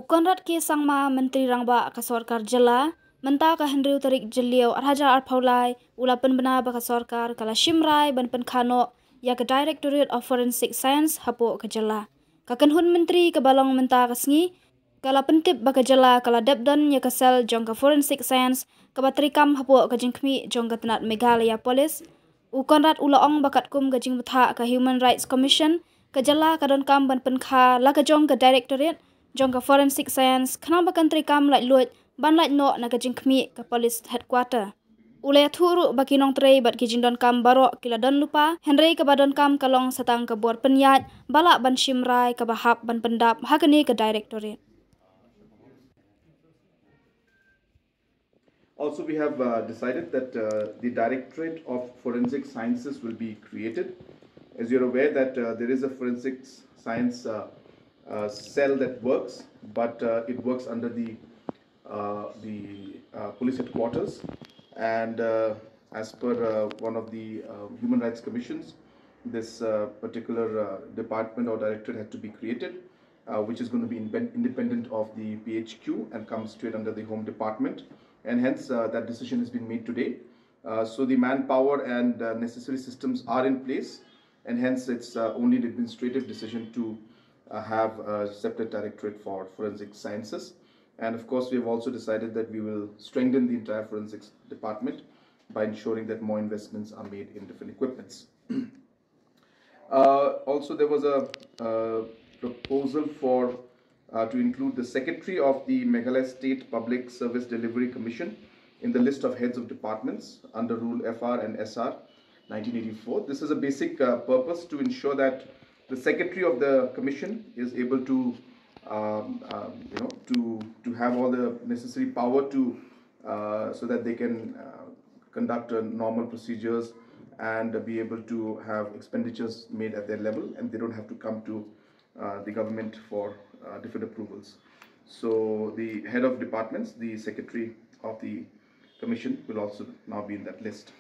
Ukonrat ke sangma Menteri Rangba ka Sorkar Jylla, menta ka Henry Tarik Jeliau Arhaja Arpaulai, ula penbena ba ka Sorkar kala Shimrai ban Pynkha ya ka Directorate of Forensic Science Hapoh ka Jylla. Ka Kanhun Menteri ka balong menta ka sengi, kala pentip ba ka Jylla kala depdon ya ka sel jong ka Forensic Science ka batrikam Hapoh ka jengkmi jong ka tenat Meghalaya Police. Ukonrat ula ong bakat kum ka jing betha ka Human Rights Commission ka Jylla ka don kam ban Pynkha la ka jong ka Directorate jong ka Forensic Science khnang ba country kam lai luat ban lai no na ka jingkmi ka Police Headquarter. Ulai thuru baki nong trei bat ki jingdon kam baro kila don lupa Henry ka badon kam kalong satang ka bor penyat balak ban Shimrai ka bahap ban pendap hakani ka Directorate. Also, we have decided that the Directorate of Forensic Sciences will be created. As you're aware that there is a forensic science cell that works, but it works under the police headquarters, and as per one of the human rights commissions, this particular department or directorate had to be created, which is going to be independent of the PHQ and comes straight under the Home Department, and hence that decision has been made today. So the manpower and necessary systems are in place, and hence it's only an administrative decision to have a separate directorate for forensic sciences. And of course, we have also decided that we will strengthen the entire forensics department by ensuring that more investments are made in different equipments. Also, there was a proposal for to include the secretary of the Meghalaya State Public Service Delivery Commission in the list of heads of departments under Rule FR and SR 1984. This is a basic purpose to ensure that the secretary of the commission is able to to have all the necessary power to so that they can conduct normal procedures and be able to have expenditures made at their level, and they don't have to come to the government for different approvals. So the head of departments, the secretary of the commission, will also now be in that list.